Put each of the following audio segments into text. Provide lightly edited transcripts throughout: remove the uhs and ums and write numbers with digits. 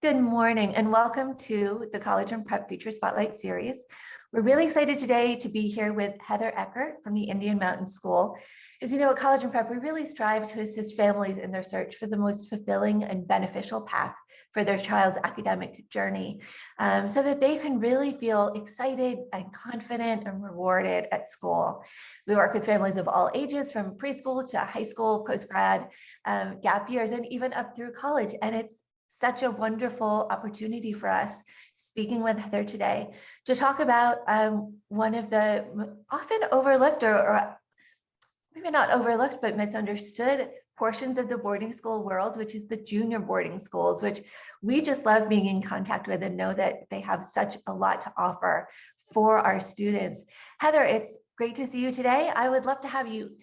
Good morning and welcome to the College and Prep Future Spotlight Series. We're really excited today to be here with Heather Eckert from the Indian Mountain School. As you know, at College and Prep, we really strive to assist families in their search for the most fulfilling and beneficial path for their child's academic journey, so that they can really feel excited and confident and rewarded at school. We work with families of all ages, from preschool to high school, postgrad, gap years, and even up through college. And it's such a wonderful opportunity for us, speaking with Heather today, to talk about one of the often overlooked or maybe not overlooked, but misunderstood portions of the boarding school world, which is the junior boarding schools, which we just love being in contact with and know that they have such a lot to offer for our students. Heather, it's great to see you today. I would love to have you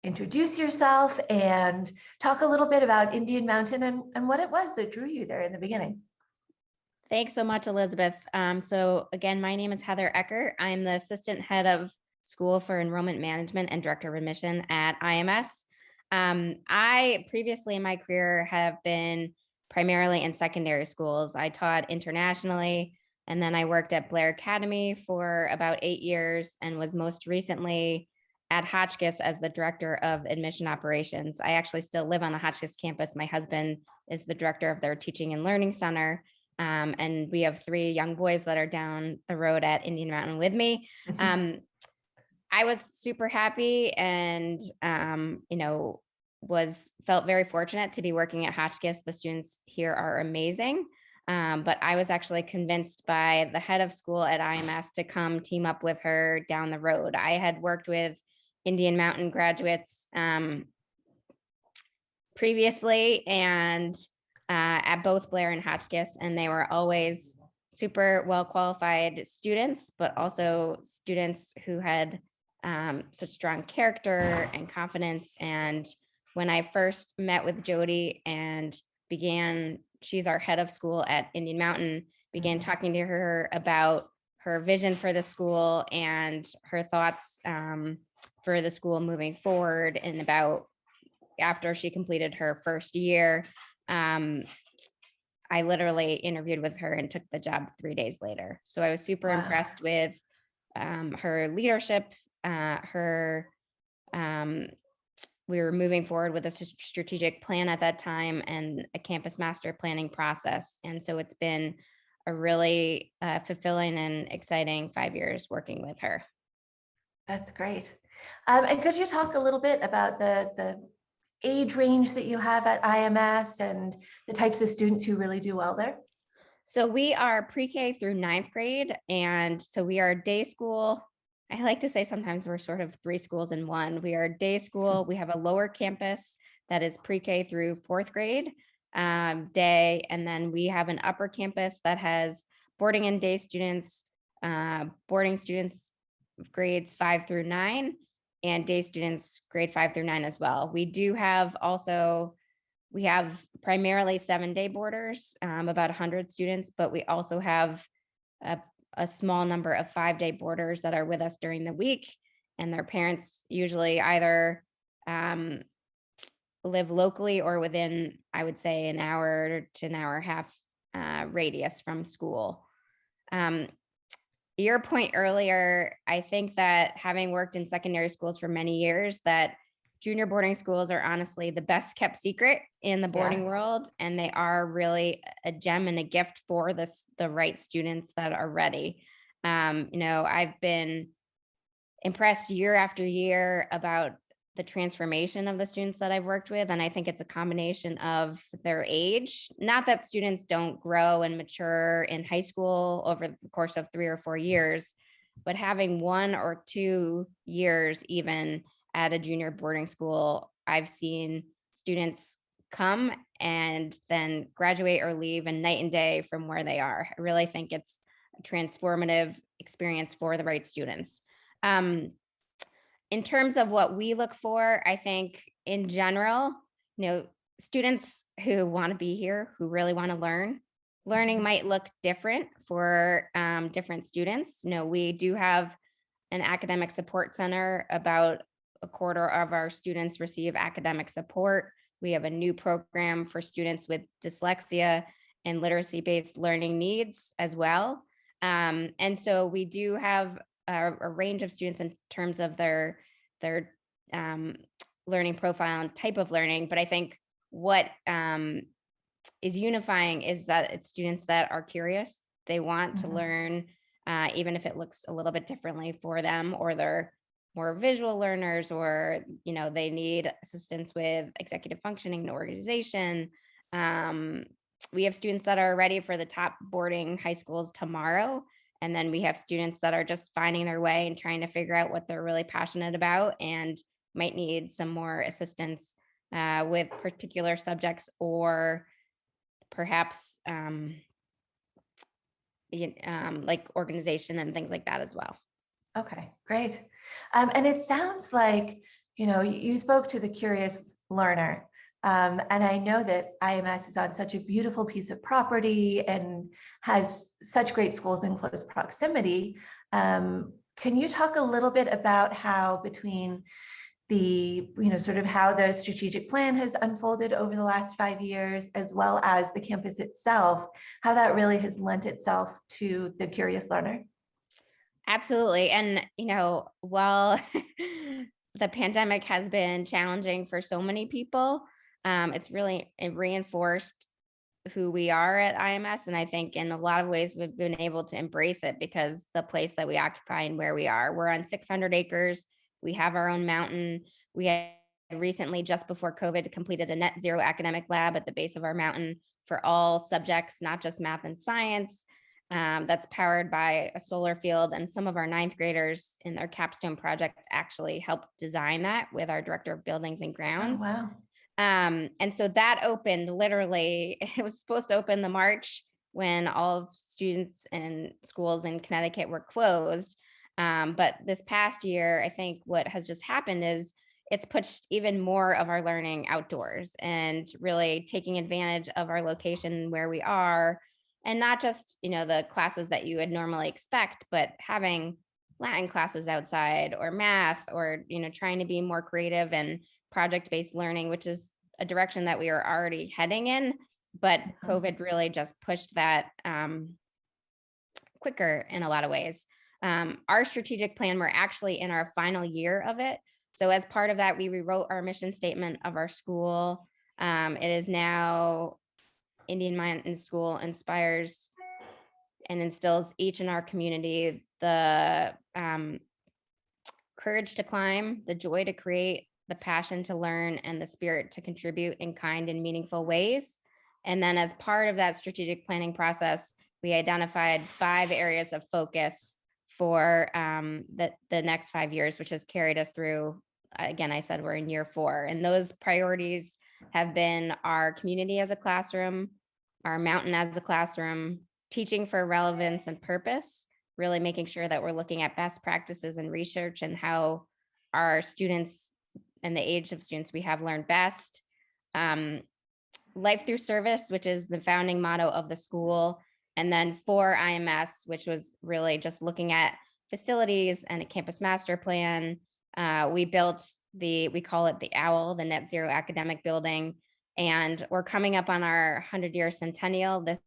introduce yourself and talk a little bit about Indian Mountain and what it was that drew you there in the beginning. Thanks so much, Elizabeth. So again, my name is Heather Eckert. I'm the assistant head of School for Enrollment Management and Director of Admission at IMS. I previously in my career have been primarily in secondary schools. I taught internationally, and then I worked at Blair Academy for about 8 years and was most recently at Hotchkiss as the director of admission operations. I actually still live on the Hotchkiss campus. My husband is the director of their teaching and learning center. And we have 3 young boys that are down the road at Indian Mountain with me. I was super happy and, felt very fortunate to be working at Hotchkiss. The students here are amazing. But I was actually convinced by the head of school at IMS to come team up with her down the road. I had worked with Indian Mountain graduates previously and at both Blair and Hotchkiss, and they were always super well qualified students, but also students who had such strong character and confidence. And when I first met with Jody and she's our head of school at Indian Mountain, began talking to her about her vision for the school and her thoughts for the school moving forward, and about after she completed her first year, I literally interviewed with her and took the job 3 days later. So I was super impressed with her leadership. We were moving forward with a strategic plan at that time and a campus master planning process. And so it's been a really fulfilling and exciting 5 years working with her. That's great. And could you talk a little bit about the age range that you have at IMS and the types of students who really do well there? So we are pre-K through 9th grade. And so we are day school. I like to say sometimes we're sort of 3 schools in one. We are day school. We have a lower campus that is pre-K through 4th grade day. And then we have an upper campus that has boarding and day students, boarding students grades 5 through 9, and day students grade 5 through 9 as well. We have primarily 7-day boarders, about 100 students, but we also have a small number of 5-day boarders that are with us during the week, and their parents usually either live locally or within, I would say, an hour to an hour and a half radius from school. Your point earlier, I think that having worked in secondary schools for many years, that junior boarding schools are honestly the best kept secret in the boarding world, and they are really a gem and a gift for the right students that are ready. I've been impressed year after year about the transformation of the students that I've worked with, and I think it's a combination of their age. Not that students don't grow and mature in high school over the course of 3 or 4 years, but having 1 or 2 years even at a junior boarding school, I've seen students come and then graduate or leave in night and day from where they are. I really think it's a transformative experience for the right students. In terms of what we look for, I think in general, students who want to be here, who really want to learning might look different for different students. We do have an academic support center. About a quarter of our students receive academic support. We have a new program for students with dyslexia and literacy-based learning needs as well. And so we do have a range of students in terms of their learning profile and type of learning. But I think what is unifying is that it's students that are curious. They want to learn, even if it looks a little bit differently for them, or they're more visual learners, or they need assistance with executive functioning and organization. We have students that are ready for the top boarding high schools tomorrow. And then we have students that are just finding their way and trying to figure out what they're really passionate about and might need some more assistance with particular subjects, or perhaps like organization and things like that as well. Okay, great. And it sounds like, you spoke to the curious learner. And I know that IMS is on such a beautiful piece of property and has such great schools in close proximity. Can you talk a little bit about how between the, sort of how the strategic plan has unfolded over the last 5 years, as well as the campus itself, how that really has lent itself to the curious learner? Absolutely. And, while the pandemic has been challenging for so many people, it reinforced who we are at IMS. And I think in a lot of ways, we've been able to embrace it because the place that we occupy and where we are, we're on 600 acres. We have our own mountain. We had recently, just before COVID, completed a net zero academic lab at the base of our mountain for all subjects, not just math and science. That's powered by a solar field, and some of our ninth graders in their capstone project actually helped design that with our director of buildings and Oh, grounds. wow. And so that opened literally, it was supposed to open the March when all of students and schools in Connecticut were closed. But this past year, I think what has just happened is it's pushed even more of our learning outdoors and really taking advantage of our location where we are. And not just, the classes that you would normally expect, but having Latin classes outside, or math, or, trying to be more creative and project-based learning, which is a direction that we are already heading in. But COVID really just pushed that quicker in a lot of ways. Our strategic plan, we're actually in our final year of it. So as part of that, we rewrote our mission statement of our school. It is now Indian Mountain School inspires and instills each in our community the courage to climb, the joy to create, the passion to learn, and the spirit to contribute in kind and meaningful ways. And then as part of that strategic planning process, we identified 5 areas of focus for the next 5 years, which has carried us through. Again, I said we're in year 4, and those priorities have been our community as a classroom, our mountain as a classroom, teaching for relevance and purpose, really making sure that we're looking at best practices and research and how our students and the age of students we have learned best. Life through service, which is the founding motto of the school. And then for IMS, which was really just looking at facilities and a campus master plan. We built we call it the OWL, the Net Zero Academic Building. And we're coming up on our 100-year centennial this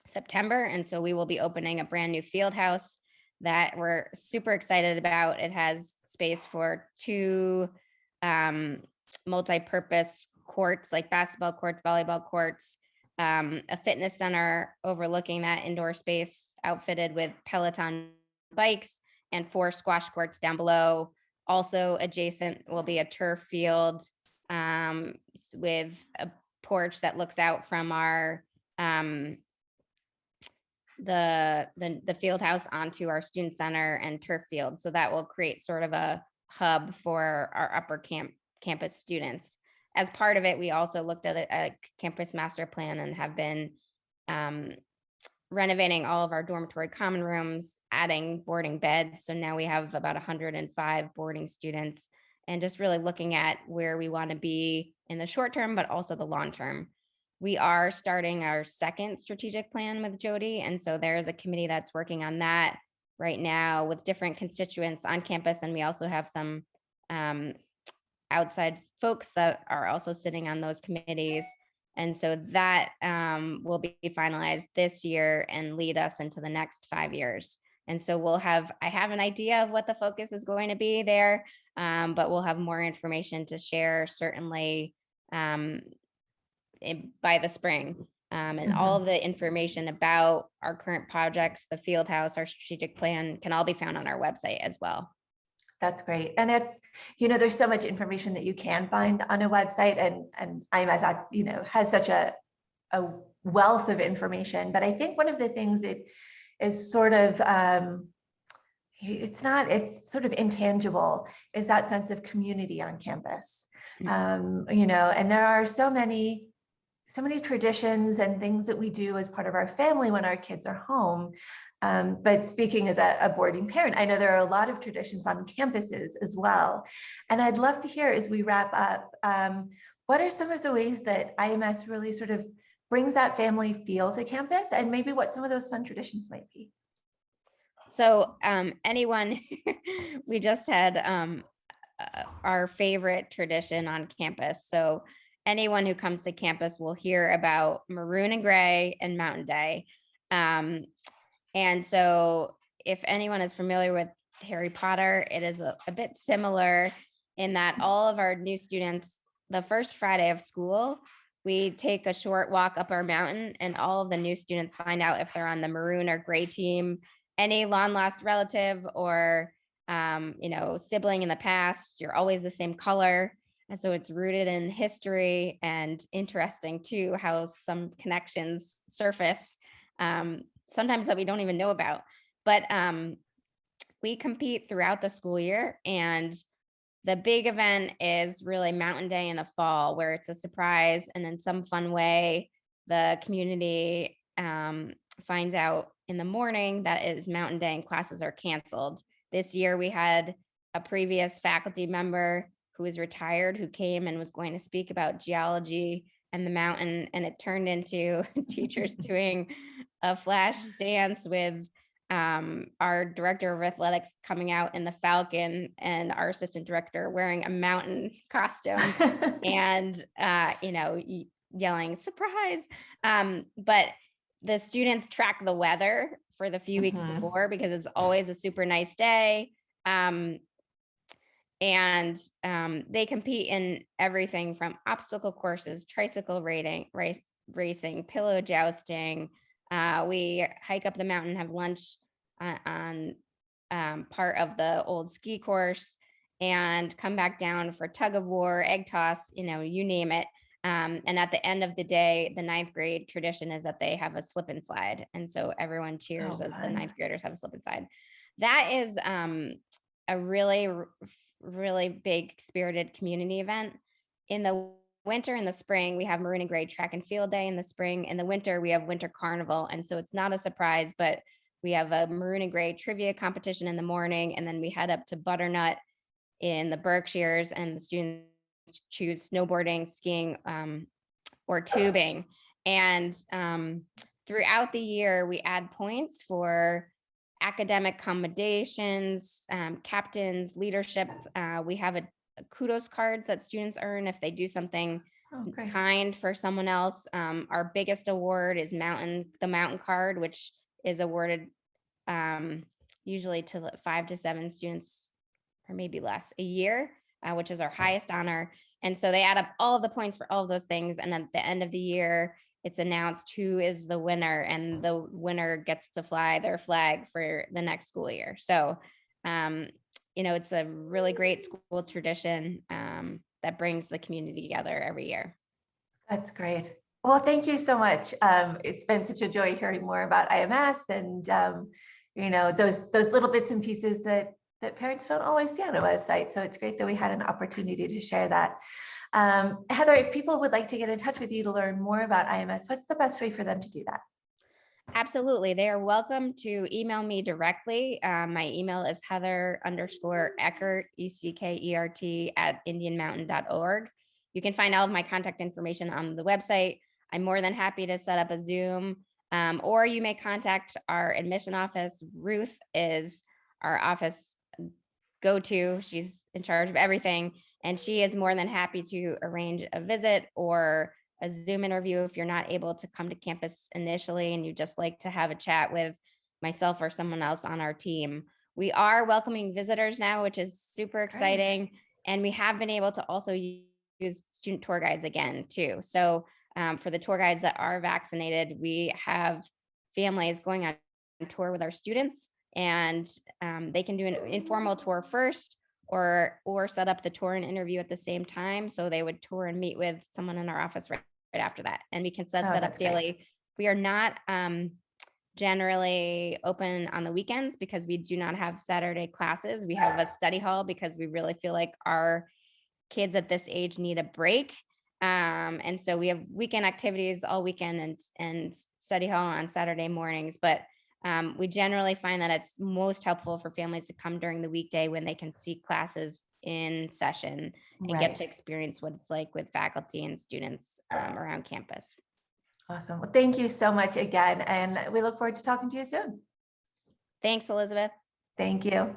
September. And so we will be opening a brand new field house that we're super excited about. It has space for 2 multi-purpose courts, like basketball courts, volleyball courts, a fitness center overlooking that indoor space outfitted with Peloton bikes, and 4 squash courts down below. Also adjacent will be a turf field with a porch that looks out from our the field house onto our student center and turf field. So that will create sort of a hub for our upper campus students. As part of it, we also looked at a campus master plan and have been renovating all of our dormitory common rooms, adding boarding beds. So now we have about 105 boarding students, and just really looking at where we want to be in the short term, but also the long term. We are starting our second strategic plan with Jody. And so there is a committee that's working on that right now with different constituents on campus. And we also have some outside folks that are also sitting on those committees. And so that will be finalized this year and lead us into the next 5 years. And so I have an idea of what the focus is going to be there, but we'll have more information to share certainly by the spring. And all the information about our current projects, the field house, our strategic plan can all be found on our website as well. That's great. And it's, there's so much information that you can find on a website, and IMS, has such a wealth of information. But I think one of the things that is sort of, it's sort of intangible, is that sense of community on campus. And there are so many traditions and things that we do as part of our family when our kids are home. But speaking as a boarding parent, I know there are a lot of traditions on campuses as well. And I'd love to hear, as we wrap up, what are some of the ways that IMS really sort of brings that family feel to campus, and maybe what some of those fun traditions might be? So we just had our favorite tradition on campus. So anyone who comes to campus will hear about Maroon and Gray and Mountain Day. And so if anyone is familiar with Harry Potter, it is a bit similar in that all of our new students, the first Friday of school, we take a short walk up our mountain, and all of the new students find out if they're on the Maroon or Gray team, any long lost relative or sibling in the past. You're always the same color. And so it's rooted in history, and interesting too how some connections surface, sometimes that we don't even know about. But we compete throughout the school year, and the big event is really Mountain Day in the fall, where it's a surprise, and in some fun way, the community finds out in the morning that it is Mountain Day and classes are canceled. This year we had a previous faculty member who was retired, who came and was going to speak about geology and the mountain, and it turned into teachers doing a flash dance with our director of athletics coming out in the Falcon, and our assistant director wearing a mountain costume and yelling surprise. But the students track the weather for the few weeks before, because it's always a super nice day. And they compete in everything from obstacle courses, tricycle racing, pillow jousting. We hike up the mountain, have lunch on part of the old ski course, and come back down for tug of war, egg toss, you name it. And at the end of the day, the 9th grade tradition is that they have a slip and slide. And so everyone cheers as the 9th graders have a slip and slide. That is a really, really big spirited community event. In the winter and the spring, we have Maroon and Gray track and field day. In the spring. In the winter, we have winter carnival. And so it's not a surprise, but we have a Maroon and Gray trivia competition in the morning, and then we head up to Butternut in the Berkshires, and the students choose snowboarding, skiing, or tubing. And throughout the year, we add points for academic commendations, captains, leadership. We have a kudos cards that students earn if they do something kind for someone else. Our biggest award is the mountain card, which is awarded usually to 5 to 7 students, or maybe less, a year, which is our highest honor. And so they add up all of the points for all of those things, and at the end of the year, it's announced who is the winner, and the winner gets to fly their flag for the next school year. So, it's a really great school tradition that brings the community together every year. That's great. Well, thank you so much. It's been such a joy hearing more about IMS, and those little bits and pieces that parents don't always see on a website. So it's great that we had an opportunity to share that. Heather, if people would like to get in touch with you to learn more about IMS, what's the best way for them to do that? Absolutely. They are welcome to email me directly. My email is Heather_Eckert, ECKERT @indianmountain.org. You can find all of my contact information on the website. I'm more than happy to set up a Zoom, or you may contact our admission office. Ruth is our office go-to. She's in charge of everything. And she is more than happy to arrange a visit or a Zoom interview if you're not able to come to campus initially and you just like to have a chat with myself or someone else on our team. We are welcoming visitors now, which is super exciting. And we have been able to also use student tour guides again too. So for the tour guides that are vaccinated, we have families going on tour with our students, and they can do an informal tour first or set up the tour and interview at the same time. So they would tour and meet with someone in our office right after that. And we can set Oh, that up that's great. daily. We are not generally open on the weekends because we do not have Saturday classes. We have a study hall because we really feel like our kids at this age need a break. And so we have weekend activities all weekend and study hall on Saturday mornings. But we generally find that it's most helpful for families to come during the weekday when they can see classes in session and get to Right. experience what it's like with faculty and students around campus. Awesome. Well, thank you so much again. And we look forward to talking to you soon. Thanks, Elizabeth. Thank you.